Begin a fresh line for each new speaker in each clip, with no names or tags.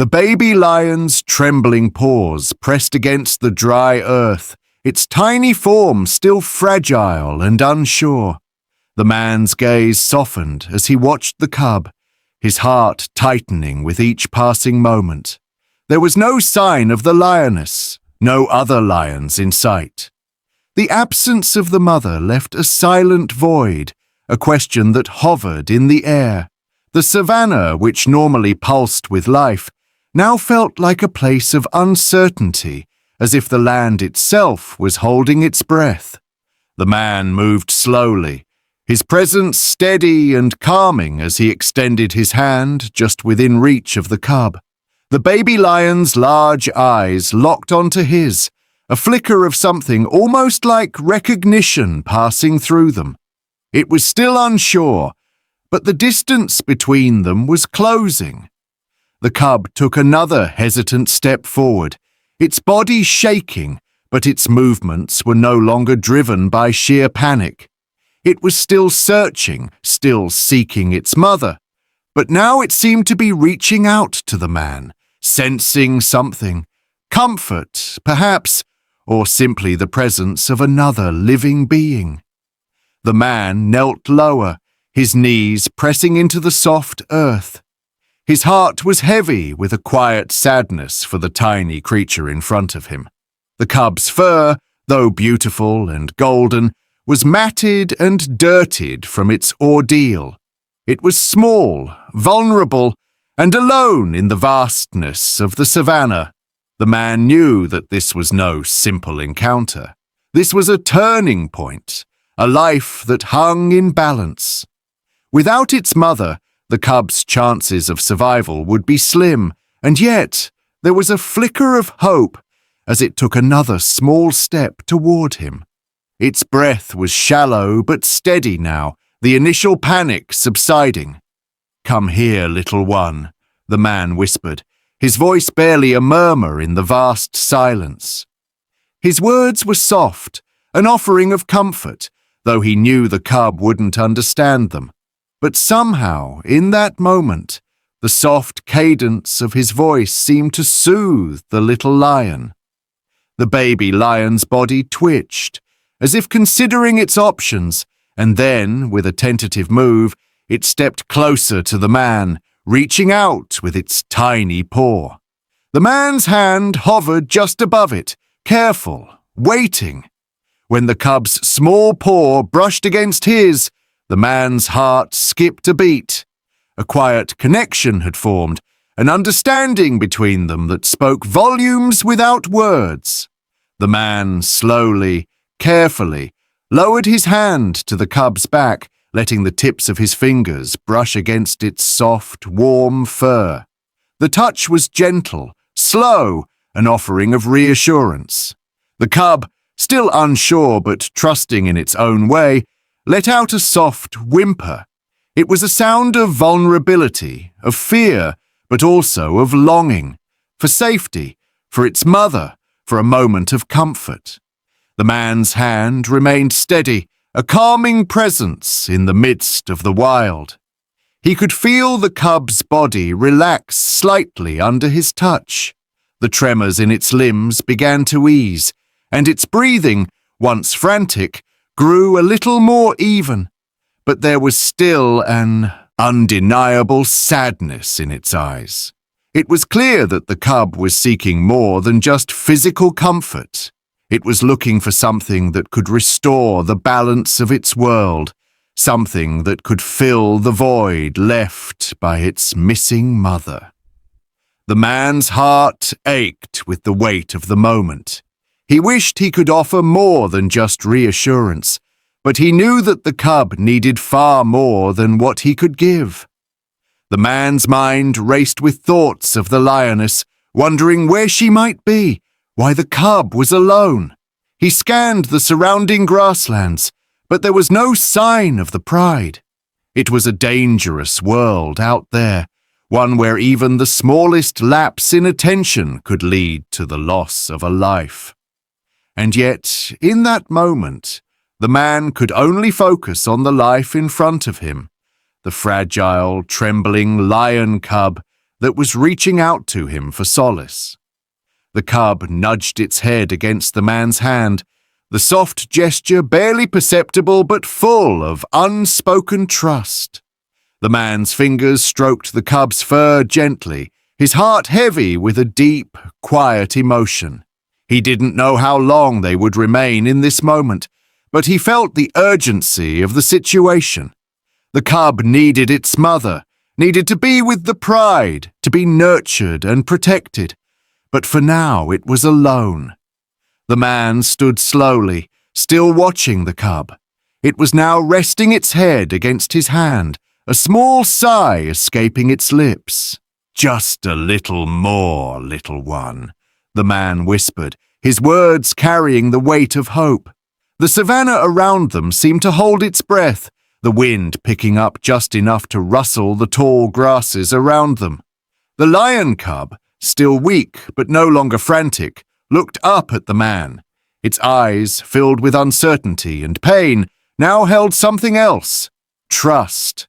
The baby lion's trembling paws pressed against the dry earth, its tiny form still fragile and unsure. The man's gaze softened as he watched the cub, his heart tightening with each passing moment. There was no sign of the lioness, no other lions in sight. The absence of the mother left a silent void, a question that hovered in the air. The savannah, which normally pulsed with life, now felt like a place of uncertainty, as if the land itself was holding its breath. The man moved slowly, his presence steady and calming as he extended his hand just within reach of the cub. The baby lion's large eyes locked onto his, a flicker of something almost like recognition passing through them. It was still unsure, but the distance between them was closing. The cub took another hesitant step forward, its body shaking, but its movements were no longer driven by sheer panic. It was still searching, still seeking its mother, but now it seemed to be reaching out to the man, sensing something, comfort, perhaps, or simply the presence of another living being. The man knelt lower, his knees pressing into the soft earth. His heart was heavy with a quiet sadness for the tiny creature in front of him. The cub's fur, though beautiful and golden, was matted and dirtied from its ordeal. It was small, vulnerable, and alone in the vastness of the savannah. The man knew that this was no simple encounter. This was a turning point, a life that hung in balance. Without its mother, the cub's chances of survival would be slim, and yet there was a flicker of hope as it took another small step toward him. Its breath was shallow but steady now, the initial panic subsiding. "Come here, little one," the man whispered, his voice barely a murmur in the vast silence. His words were soft, an offering of comfort, though he knew the cub wouldn't understand them. But somehow, in that moment, the soft cadence of his voice seemed to soothe the little lion. The baby lion's body twitched, as if considering its options, and then, with a tentative move, it stepped closer to the man, reaching out with its tiny paw. The man's hand hovered just above it, careful, waiting. When the cub's small paw brushed against his, the man's heart skipped a beat. A quiet connection had formed, an understanding between them that spoke volumes without words. The man slowly, carefully, lowered his hand to the cub's back, letting the tips of his fingers brush against its soft, warm fur. The touch was gentle, slow, an offering of reassurance. The cub, still unsure but trusting in its own way, let out a soft whimper. It was a sound of vulnerability, of fear, but also of longing, for safety, for its mother, for a moment of comfort. The man's hand remained steady, a calming presence in the midst of the wild. He could feel the cub's body relax slightly under his touch. The tremors in its limbs began to ease, and its breathing, once frantic, grew a little more even. But there was still an undeniable sadness in its eyes. It was clear that the cub was seeking more than just physical comfort. It was looking for something that could restore the balance of its world, something that could fill the void left by its missing mother. The man's heart ached with the weight of the moment. He wished he could offer more than just reassurance, but he knew that the cub needed far more than what he could give. The man's mind raced with thoughts of the lioness, wondering where she might be, why the cub was alone. He scanned the surrounding grasslands, but there was no sign of the pride. It was a dangerous world out there, one where even the smallest lapse in attention could lead to the loss of a life. And yet, in that moment, the man could only focus on the life in front of him, the fragile, trembling lion cub that was reaching out to him for solace. The cub nudged its head against the man's hand, the soft gesture barely perceptible but full of unspoken trust. The man's fingers stroked the cub's fur gently, his heart heavy with a deep, quiet emotion. He didn't know how long they would remain in this moment, but he felt the urgency of the situation. The cub needed its mother, needed to be with the pride, to be nurtured and protected. But for now it was alone. The man stood slowly, still watching the cub. It was now resting its head against his hand, a small sigh escaping its lips. "Just a little more, little one," the man whispered, his words carrying the weight of hope. The savannah around them seemed to hold its breath, the wind picking up just enough to rustle the tall grasses around them. The lion cub, still weak but no longer frantic, looked up at the man. Its eyes, filled with uncertainty and pain, now held something else: trust.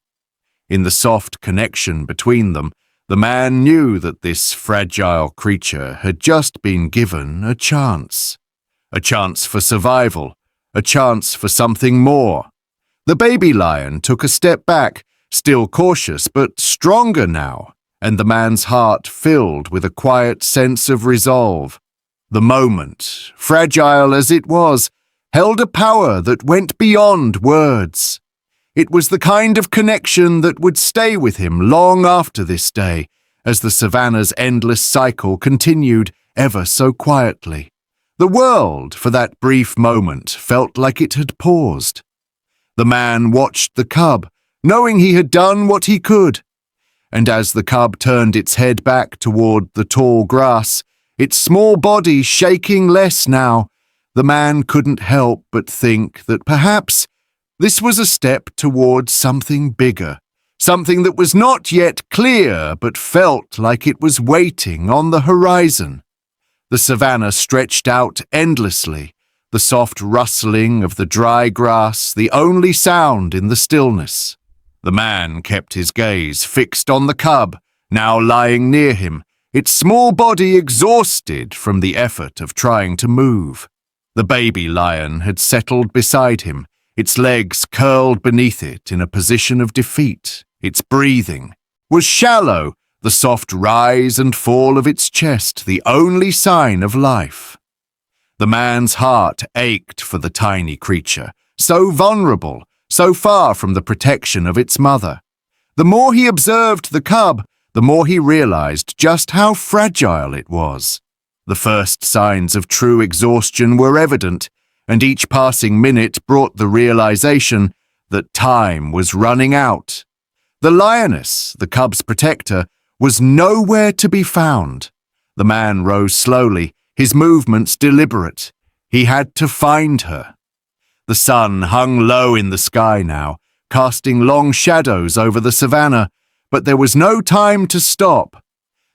In the soft connection between them, the man knew that this fragile creature had just been given a chance for survival, a chance for something more. The baby lion took a step back, still cautious but stronger now, and the man's heart filled with a quiet sense of resolve. The moment, fragile as it was, held a power that went beyond words. It was the kind of connection that would stay with him long after this day, as the savannah's endless cycle continued ever so quietly. The world, for that brief moment, felt like it had paused. The man watched the cub, knowing he had done what he could. And as the cub turned its head back toward the tall grass, its small body shaking less now, the man couldn't help but think that perhaps this was a step towards something bigger, something that was not yet clear but felt like it was waiting on the horizon. The savannah stretched out endlessly, the soft rustling of the dry grass the only sound in the stillness. The man kept his gaze fixed on the cub, now lying near him, its small body exhausted from the effort of trying to move. The baby lion had settled beside him, its legs curled beneath it in a position of defeat. Its breathing was shallow, the soft rise and fall of its chest the only sign of life. The man's heart ached for the tiny creature, so vulnerable, so far from the protection of its mother. The more he observed the cub, the more he realized just how fragile it was. The first signs of true exhaustion were evident, and each passing minute brought the realization that time was running out. The lioness, the cub's protector, was nowhere to be found. The man rose slowly, his movements deliberate. He had to find her. The sun hung low in the sky now, casting long shadows over the savannah, but there was no time to stop.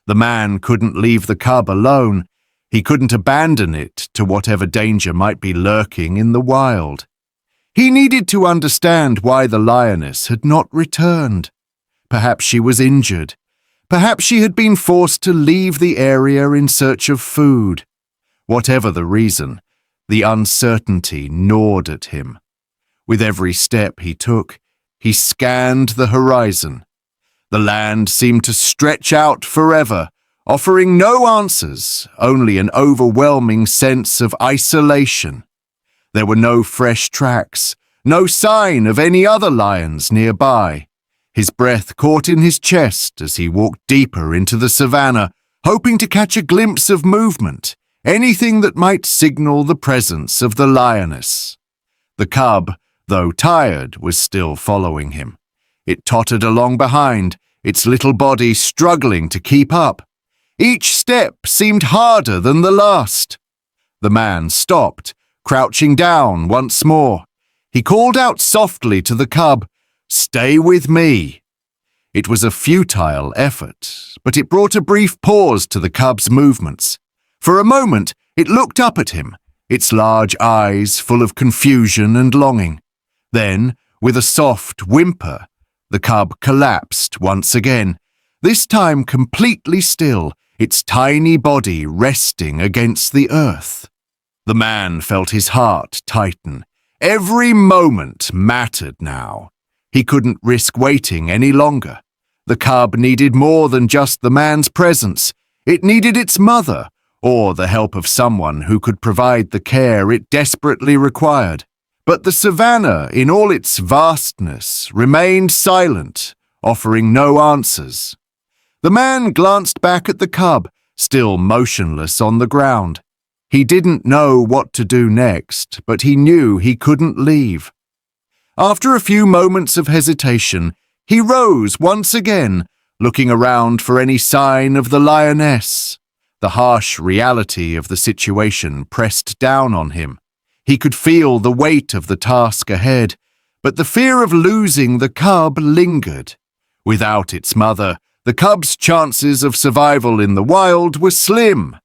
The man couldn't leave the cub alone. He couldn't abandon it to whatever danger might be lurking in the wild. He needed to understand why the lioness had not returned. Perhaps she was injured. Perhaps she had been forced to leave the area in search of food. Whatever the reason, the uncertainty gnawed at him. With every step he took, he scanned the horizon. The land seemed to stretch out forever, offering no answers, only an overwhelming sense of isolation. There were no fresh tracks, no sign of any other lions nearby. His breath caught in his chest as he walked deeper into the savannah, hoping to catch a glimpse of movement, anything that might signal the presence of the lioness. The cub, though tired, was still following him. It tottered along behind, its little body struggling to keep up. Each step seemed harder than the last. The man stopped, crouching down once more. He called out softly to the cub, "Stay with me." It was a futile effort, but it brought a brief pause to the cub's movements. For a moment, it looked up at him, its large eyes full of confusion and longing. Then, with a soft whimper, the cub collapsed once again, this time completely still, its tiny body resting against the earth. The man felt his heart tighten. Every moment mattered now. He couldn't risk waiting any longer. The cub needed more than just the man's presence. It needed its mother, or the help of someone who could provide the care it desperately required. But the savannah, in all its vastness, remained silent, offering no answers. The man glanced back at the cub, still motionless on the ground. He didn't know what to do next, but he knew he couldn't leave. After a few moments of hesitation, he rose once again, looking around for any sign of the lioness. The harsh reality of the situation pressed down on him. He could feel the weight of the task ahead, but the fear of losing the cub lingered. Without its mother, the cub's chances of survival in the wild were slim.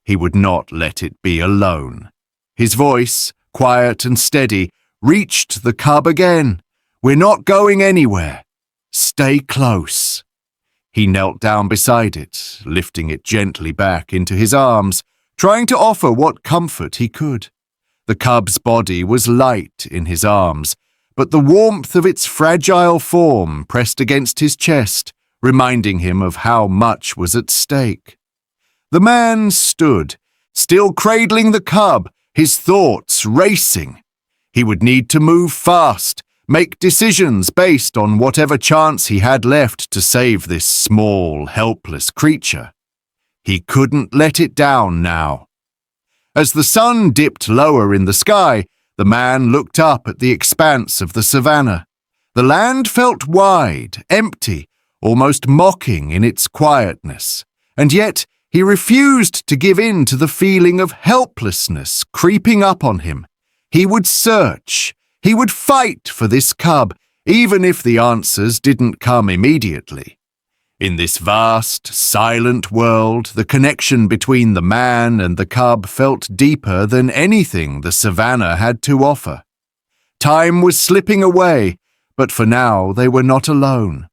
He would not let it be alone. His voice, quiet and steady, reached the cub again. "We're not going anywhere. Stay close." He knelt down beside it, lifting it gently back into his arms, trying to offer what comfort he could. The cub's body was light in his arms, but the warmth of its fragile form pressed against his chest, reminding him of how much was at stake. The man stood, still cradling the cub, his thoughts racing. He would need to move fast, make decisions based on whatever chance he had left to save this small, helpless creature. He couldn't let it down now. As the sun dipped lower in the sky, the man looked up at the expanse of the savannah. The land felt wide, empty, almost mocking in its quietness, and yet he refused to give in to the feeling of helplessness creeping up on him. He would search. He would fight for this cub, even if the answers didn't come immediately. In this vast, silent world, the connection between the man and the cub felt deeper than anything the savannah had to offer. Time was slipping away, but for now they were not alone.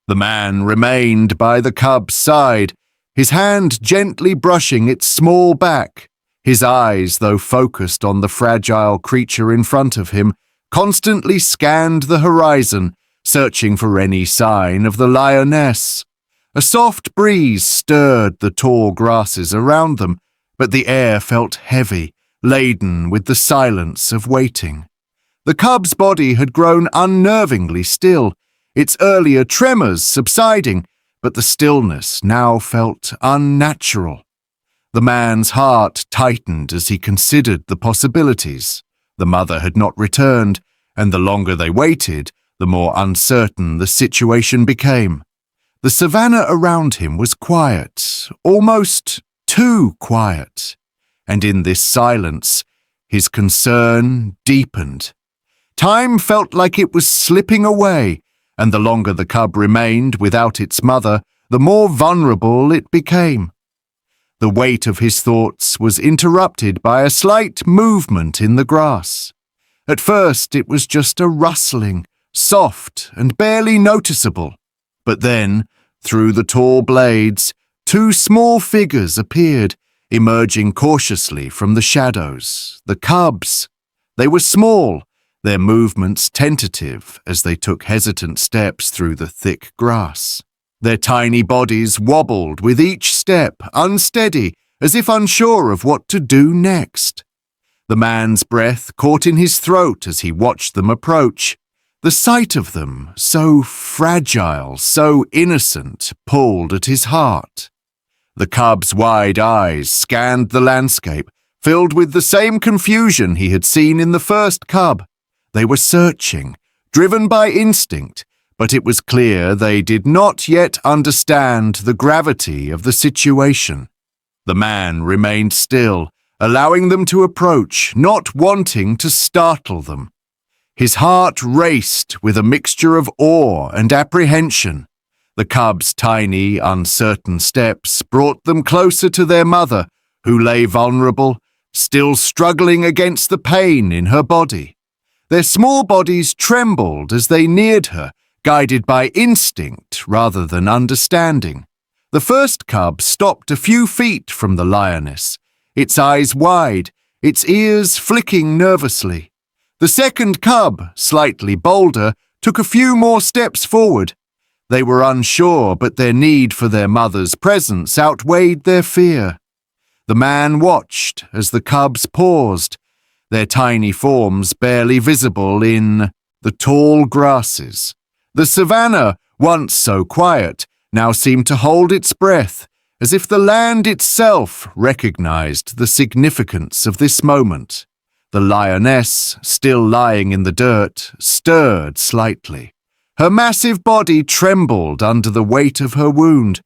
The man remained by the cub's side, his hand gently brushing its small back. His eyes, though focused on the fragile creature in front of him, constantly scanned the horizon, searching for any sign of the lioness. A soft breeze stirred the tall grasses around them, but the air felt heavy, laden with the silence of waiting. The cub's body had grown unnervingly still, its earlier tremors subsiding, but the stillness now felt unnatural. The man's heart tightened as he considered the possibilities. The mother had not returned, and the longer they waited, the more uncertain the situation became. The savannah around him was quiet, almost too quiet, and in this silence, his concern deepened. Time felt like it was slipping away, and the longer the cub remained without its mother, the more vulnerable it became. The weight of his thoughts was interrupted by a slight movement in the grass. At first it was just a rustling, soft and barely noticeable. But then, through the tall blades, two small figures appeared, emerging cautiously from the shadows, the cubs. They were small, their movements tentative as they took hesitant steps through the thick grass. Their tiny bodies wobbled with each step, unsteady, as if unsure of what to do next. The man's breath caught in his throat as he watched them approach. The sight of them, so fragile, so innocent, pulled at his heart. The cub's wide eyes scanned the landscape, filled with the same confusion he had seen in the first cub. They were searching, driven by instinct, but it was clear they did not yet understand the gravity of the situation. The man remained still, allowing them to approach, not wanting to startle them. His heart raced with a mixture of awe and apprehension. The cub's tiny, uncertain steps brought them closer to their mother, who lay vulnerable, still struggling against the pain in her body. Their small bodies trembled as they neared her, guided by instinct rather than understanding. The first cub stopped a few feet from the lioness, its eyes wide, its ears flicking nervously. The second cub, slightly bolder, took a few more steps forward. They were unsure, but their need for their mother's presence outweighed their fear. The man watched as the cubs paused, their tiny forms barely visible in the tall grasses. The savannah, once so quiet, now seemed to hold its breath, as if the land itself recognized the significance of this moment. The lioness, still lying in the dirt, stirred slightly. Her massive body trembled under the weight of her wound,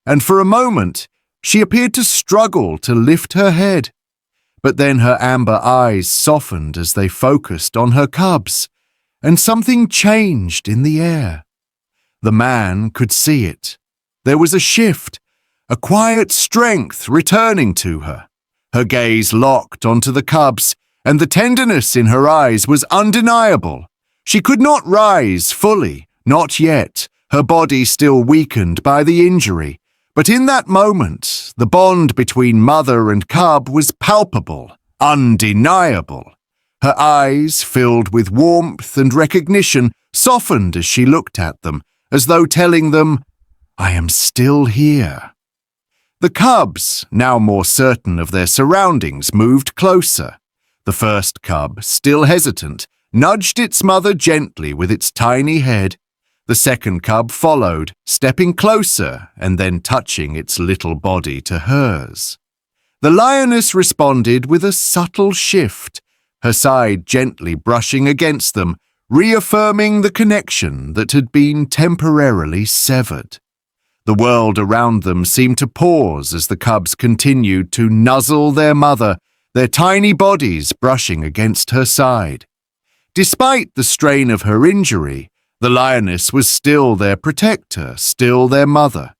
and for a moment she appeared to struggle to lift her head. But then her amber eyes softened as they focused on her cubs, and something changed in the air. The man could see it. There was a shift, a quiet strength returning to her. Her gaze locked onto the cubs, and the tenderness in her eyes was undeniable. She could not rise fully, not yet, her body still weakened by the injury. But in that moment, the bond between mother and cub was palpable, undeniable. Her eyes, filled with warmth and recognition, softened as she looked at them, as though telling them, "I am still here." The cubs, now more certain of their surroundings, moved closer. The first cub, still hesitant, nudged its mother gently with its tiny head. The second cub followed, stepping closer and then touching its little body to hers. The lioness responded with a subtle shift, her side gently brushing against them, reaffirming the connection that had been temporarily severed. The world around them seemed to pause as the cubs continued to nuzzle their mother, their tiny bodies brushing against her side. Despite the strain of her injury, the lioness was still their protector, still their mother.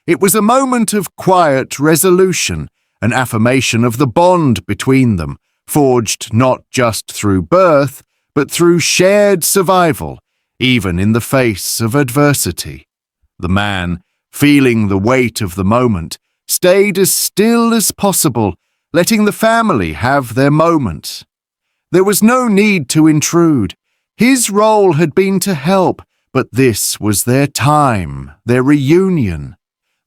It was a moment of quiet resolution, an affirmation of the bond between them, forged not just through birth, but through shared survival, even in the face of adversity. The man, feeling the weight of the moment, stayed as still as possible, letting the family have their moment. There was no need to intrude. His role had been to help, but this was their time, their reunion.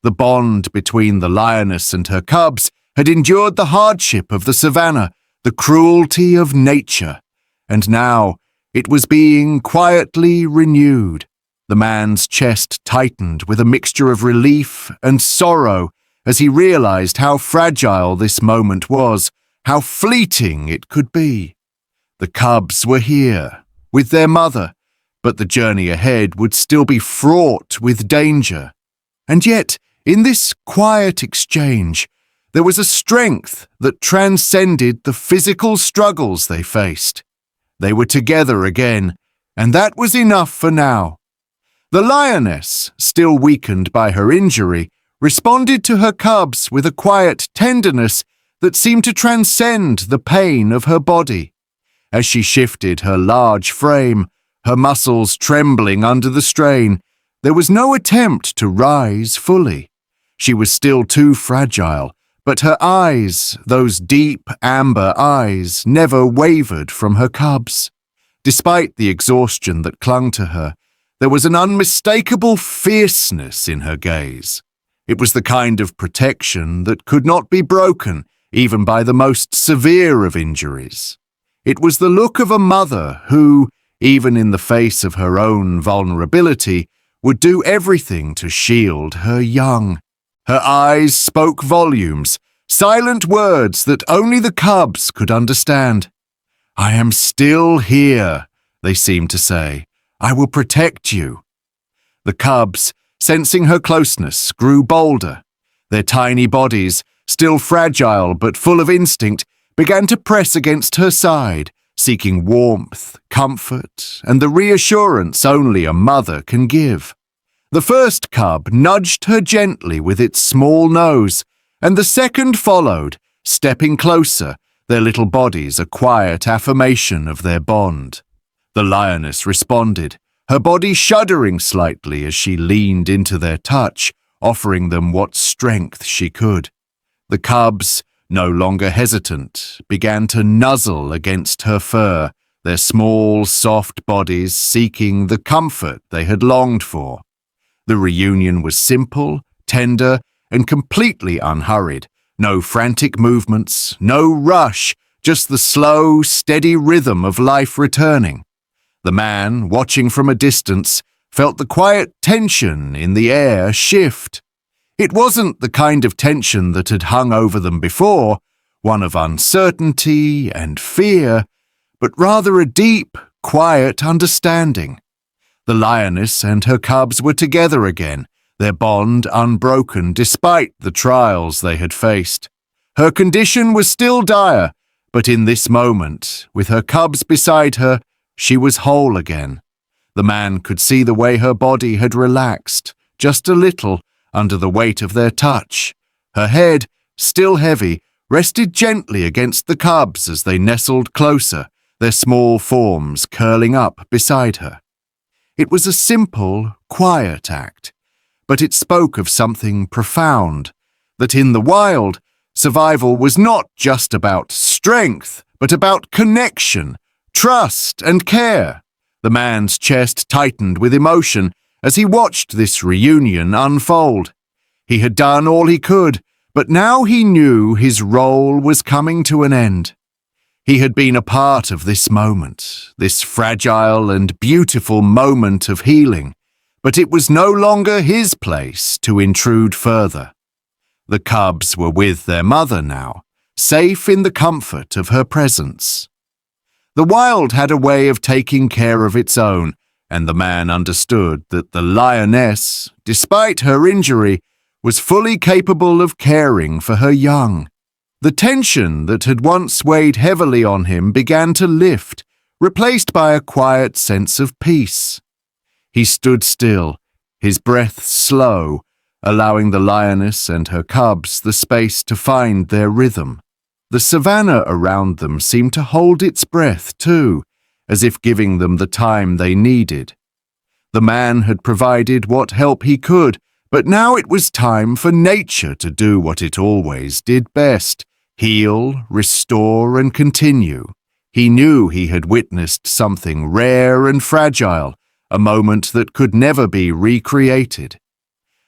The bond between the lioness and her cubs had endured the hardship of the savannah, the cruelty of nature, and now it was being quietly renewed. The man's chest tightened with a mixture of relief and sorrow as he realized how fragile this moment was, how fleeting it could be. The cubs were here, with their mother, but the journey ahead would still be fraught with danger. And yet, in this quiet exchange, there was a strength that transcended the physical struggles they faced. They were together again, and that was enough for now. The lioness, still weakened by her injury, responded to her cubs with a quiet tenderness that seemed to transcend the pain of her body. As she shifted her large frame, her muscles trembling under the strain, there was no attempt to rise fully. She was still too fragile, but her eyes, those deep amber eyes, never wavered from her cubs. Despite the exhaustion that clung to her, there was an unmistakable fierceness in her gaze. It was the kind of protection that could not be broken, even by the most severe of injuries. It was the look of a mother who, even in the face of her own vulnerability, would do everything to shield her young. Her eyes spoke volumes, silent words that only the cubs could understand. "I am still here," they seemed to say. "I will protect you." The cubs, sensing her closeness, grew bolder. Their tiny bodies, still fragile but full of instinct, began to press against her side, seeking warmth, comfort, and the reassurance only a mother can give. The first cub nudged her gently with its small nose, and the second followed, stepping closer, their little bodies a quiet affirmation of their bond. The lioness responded, her body shuddering slightly as she leaned into their touch, offering them what strength she could. The cubs, no longer hesitant, began to nuzzle against her fur, their small, soft bodies seeking the comfort they had longed for. The reunion was simple, tender, and completely unhurried. No frantic movements, no rush, just the slow, steady rhythm of life returning. The man, watching from a distance, felt the quiet tension in the air shift. It wasn't the kind of tension that had hung over them before, one of uncertainty and fear, but rather a deep, quiet understanding. The lioness and her cubs were together again, their bond unbroken despite the trials they had faced. Her condition was still dire, but in this moment, with her cubs beside her, she was whole again. The man could see the way her body had relaxed, just a little, under the weight of their touch. Her head, still heavy, rested gently against the cubs as they nestled closer, their small forms curling up beside her. It was a simple, quiet act, but it spoke of something profound, that in the wild, survival was not just about strength, but about connection, trust, and care. The man's chest tightened with emotion as he watched this reunion unfold. He had done all he could, but now he knew his role was coming to an end. He had been a part of this moment, this fragile and beautiful moment of healing, but it was no longer his place to intrude further. The cubs were with their mother now, safe in the comfort of her presence. The wild had a way of taking care of its own, and the man understood that the lioness, despite her injury, was fully capable of caring for her young. The tension that had once weighed heavily on him began to lift, replaced by a quiet sense of peace. He stood still, his breath slow, allowing the lioness and her cubs the space to find their rhythm. The savanna around them seemed to hold its breath too, as if giving them the time they needed. The man had provided what help he could, but now it was time for nature to do what it always did best: heal, restore, and continue. He knew he had witnessed something rare and fragile, a moment that could never be recreated.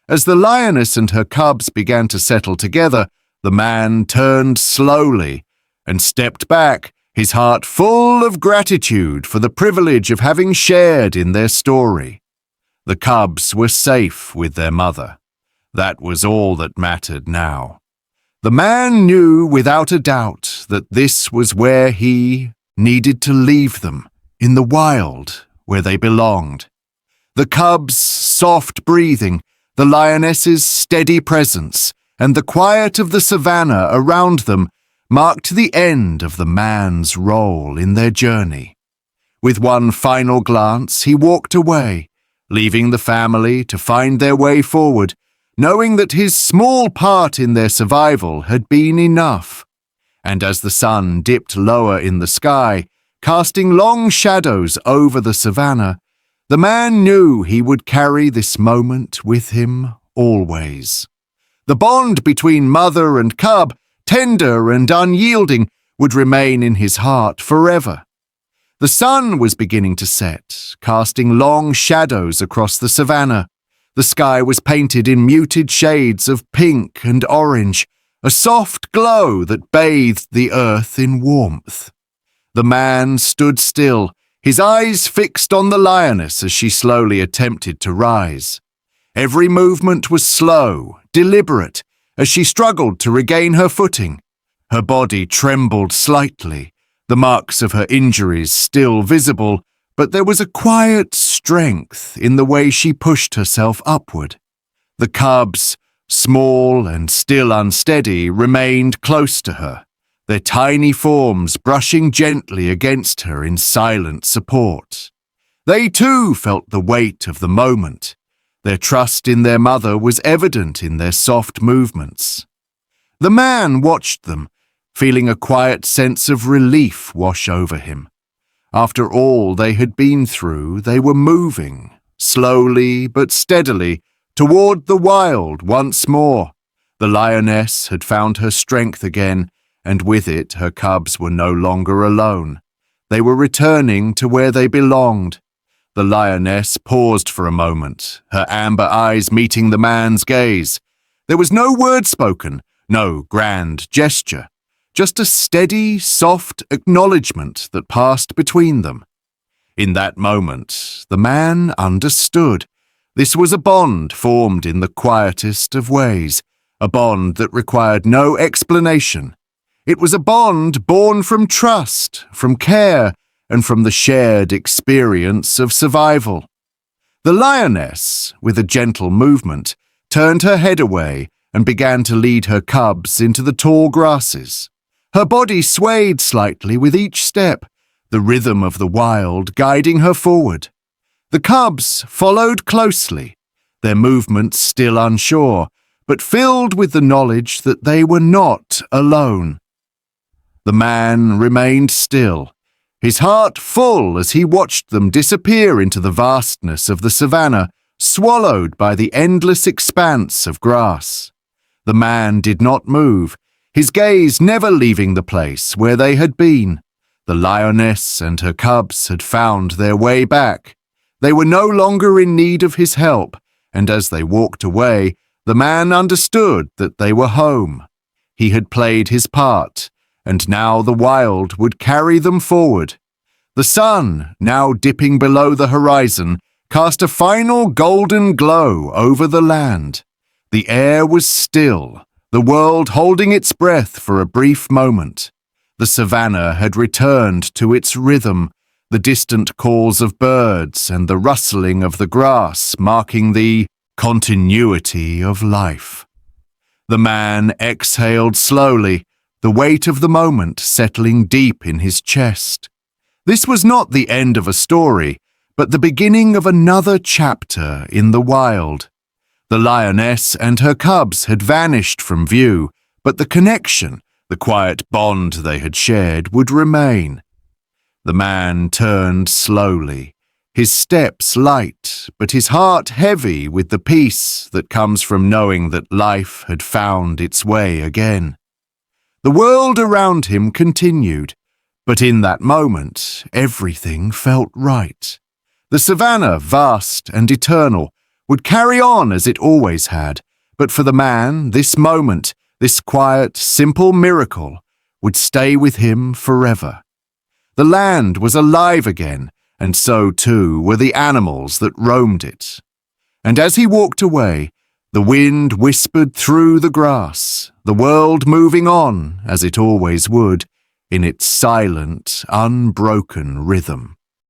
As the lioness and her cubs began to settle together, the man turned slowly and stepped back, his heart full of gratitude for the privilege of having shared in their story. The cubs were safe with their mother. That was all that mattered now. The man knew without a doubt that this was where he needed to leave them, in the wild, where they belonged. The cubs' soft breathing, the lioness's steady presence, and the quiet of the savanna around them marked the end of the man's role in their journey. With one final glance, he walked away, leaving the family to find their way forward, knowing that his small part in their survival had been enough. And as the sun dipped lower in the sky, casting long shadows over the savanna, the man knew he would carry this moment with him always. The bond between mother and cub, tender and unyielding, would remain in his heart forever. The sun was beginning to set, casting long shadows across the savanna. The sky was painted in muted shades of pink and orange, a soft glow that bathed the earth in warmth. The man stood still, his eyes fixed on the lioness as she slowly attempted to rise. Every movement was slow, deliberate, as she struggled to regain her footing. Her body trembled slightly, the marks of her injuries still visible, but there was a quiet strength in the way she pushed herself upward. The cubs, small and still unsteady, remained close to her, their tiny forms brushing gently against her in silent support. They too felt the weight of the moment. Their trust in their mother was evident in their soft movements. The man watched them, feeling a quiet sense of relief wash over him. After all they had been through, they were moving, slowly but steadily, toward the wild once more. The lioness had found her strength again, and with it her cubs were no longer alone. They were returning to where they belonged. The lioness paused for a moment, her amber eyes meeting the man's gaze. There was no word spoken, no grand gesture, just a steady, soft acknowledgement that passed between them. In that moment, the man understood. This was a bond formed in the quietest of ways, a bond that required no explanation. It was a bond born from trust, from care, and from the shared experience of survival. The lioness, with a gentle movement, turned her head away and began to lead her cubs into the tall grasses. Her body swayed slightly with each step, the rhythm of the wild guiding her forward. The cubs followed closely, their movements still unsure, but filled with the knowledge that they were not alone. The man remained still, his heart full as he watched them disappear into the vastness of the savannah, swallowed by the endless expanse of grass. The man did not move, his gaze never leaving the place where they had been. The lioness and her cubs had found their way back. They were no longer in need of his help, and as they walked away, the man understood that they were home. He had played his part, and now the wild would carry them forward. The sun, now dipping below the horizon, cast a final golden glow over the land. The air was still, the world holding its breath for a brief moment. The savannah had returned to its rhythm, the distant calls of birds and the rustling of the grass marking the continuity of life. The man exhaled slowly, the weight of the moment settling deep in his chest. This was not the end of a story, but the beginning of another chapter in the wild. The lioness and her cubs had vanished from view, but the connection, the quiet bond they had shared, would remain. The man turned slowly, his steps light, but his heart heavy with the peace that comes from knowing that life had found its way again. The world around him continued, but in that moment everything felt right. The savannah, vast and eternal, would carry on as it always had, but for the man, this moment, this quiet, simple miracle, would stay with him forever. The land was alive again, and so too were the animals that roamed it. And as he walked away, the wind whispered through the grass, the world moving on, as it always would, in its silent, unbroken rhythm.